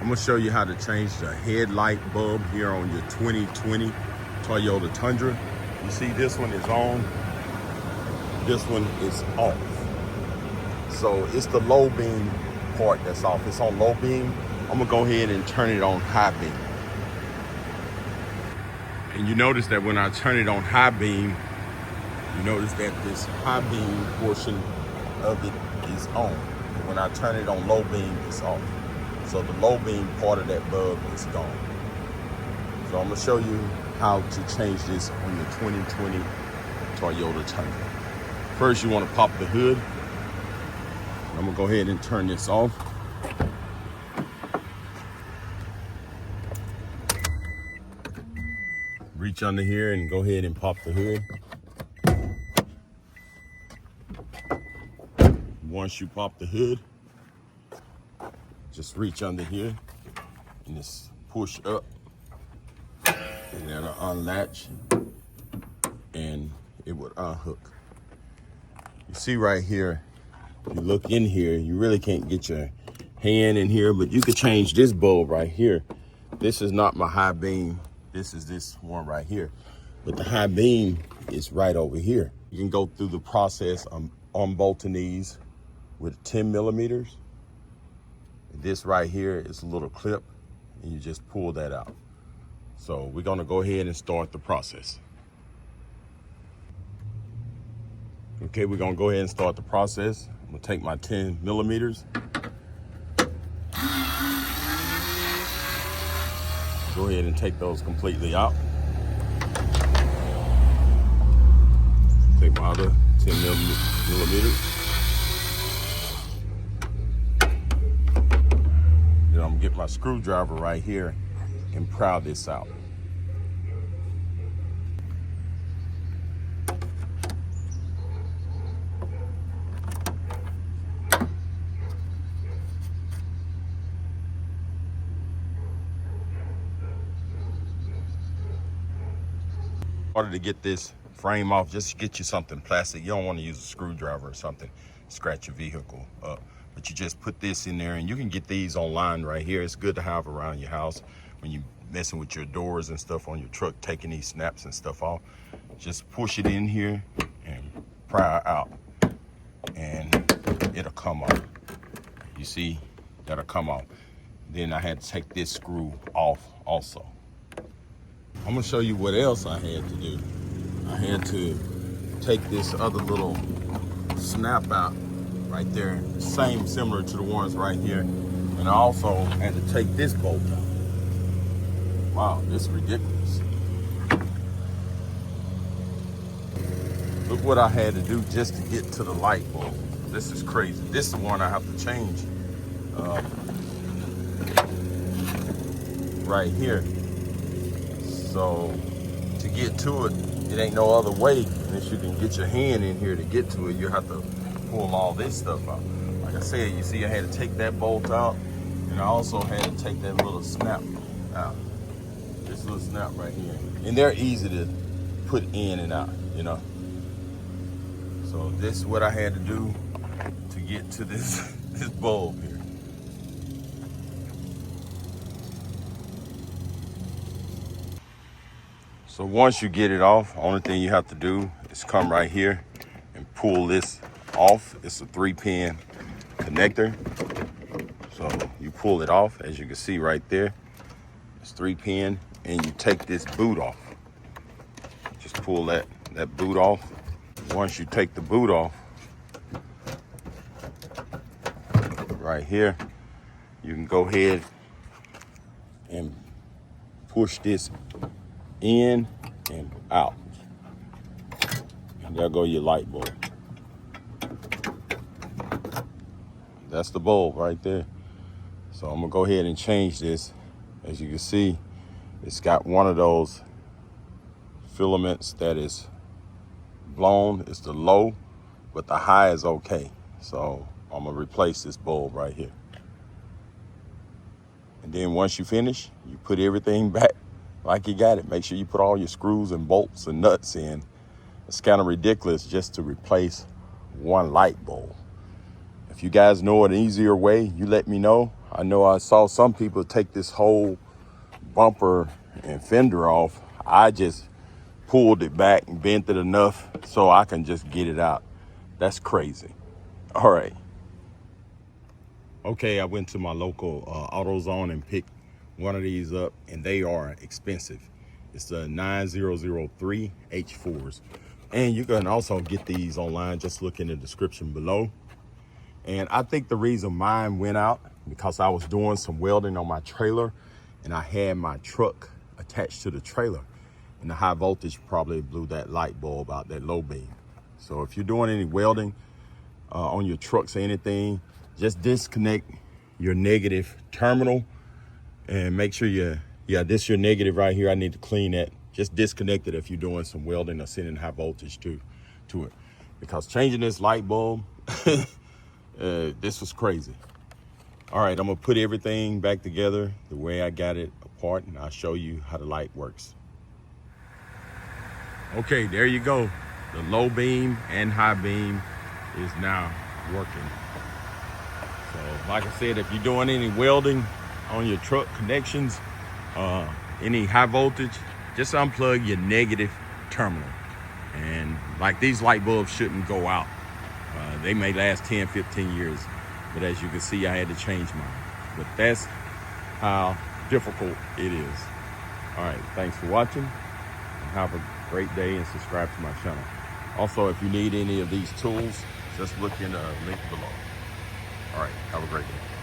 I'm gonna show you how to change the headlight bulb here on your 2020 Toyota Tundra. You see this one is on, this one is off. So it's the low beam part that's off. It's on low beam. I'm gonna go ahead and turn it on high beam. And you notice that when I turn it on high beam, you notice that this high beam portion of it is on. And when I turn it on low beam, it's off. So the low beam part of that bulb is gone. So I'm gonna show you how to change this on your 2020 Toyota Tundra. First, you wanna pop the hood. I'm gonna go ahead and turn this off. Reach under here and go ahead and pop the hood. Once you pop the hood, just reach under here and just push up, and that'll unlatch and it would unhook. You see right here, if you look in here, you really can't get your hand in here, but you could change this bulb right here. This is not my high beam. This is this one right here. But the high beam is right over here. You can go through the process on bolting these with 10 millimeters. This right here is a little clip, and you just pull that out. So we're gonna go ahead and start the process. Okay, we're gonna go ahead and start the process. I'm gonna take my 10 millimeters. Go ahead and take those completely out. Take my other 10 millimeters. Then I'm gonna get my screwdriver right here and pry this out. In order to get this frame off, just get you something plastic. You don't want to use a screwdriver or something, scratch your vehicle up. But you just put this in there, and you can get these online right here. It's good to have around your house when you're messing with your doors and stuff on your truck, taking these snaps and stuff off. Just push it in here and pry out, and it'll come off. You see, that'll come off. Then I had to take this screw off also. I'm gonna show you what else I had to do. I had to take this other little snap out right there, similar to the ones right here. And I also had to take this bolt out. Wow, this is ridiculous. Look what I had to do just to get to the light bulb. This is crazy. This is the one I have to change right here. So to get to it, it ain't no other way unless you can get your hand in here to get to it. You have to pull all this stuff out. Like I said, you see I had to take that bolt out, and I also had to take that little snap out. This little snap right here. And they're easy to put in and out, you know. So this is what I had to do to get to this bulb here. So once you get it off, only thing you have to do is come right here and pull this off. It's a 3-pin connector. So you pull it off, as you can see right there. It's 3-pin, and you take this boot off. Just pull that boot off. Once you take the boot off, right here, you can go ahead and push this in and out. And there go your light bulb. That's the bulb right there. So I'm gonna go ahead and change this. As you can see, it's got one of those filaments that is blown. It's the low, but the high is okay. So I'm gonna replace this bulb right here. And then once you finish, you put everything back like you got it. Make sure you put all your screws and bolts and nuts in. It's kind of ridiculous just to replace one light bulb. If you guys know an easier way, you let me know. I know I saw some people take this whole bumper and fender off. I just pulled it back and bent it enough so I can just get it out. That's crazy. All right. Okay, I went to my local AutoZone and picked one of these up, and they are expensive. It's the 9003 H4s. And you can also get these online. Just look in the description below. And I think the reason mine went out because I was doing some welding on my trailer, and I had my truck attached to the trailer, and the high voltage probably blew that light bulb out, that low beam. So if you're doing any welding on your trucks or anything, just disconnect your negative terminal and make sure this is your negative right here. I need to clean that. Just disconnect it if you're doing some welding or sending high voltage to it, because changing this light bulb, this was crazy. All right, I'm gonna put everything back together the way I got it apart, and I'll show you how the light works. Okay, there you go. The low beam and high beam is now working. So like I said, if you're doing any welding on your truck connections, any high voltage, just unplug your negative terminal. And like, these light bulbs shouldn't go out. They may last 10, 15 years, but as you can see, I had to change mine. But that's how difficult it is. All right, thanks for watching, and have a great day, and subscribe to my channel. Also, if you need any of these tools, just look in the link below. All right, have a great day.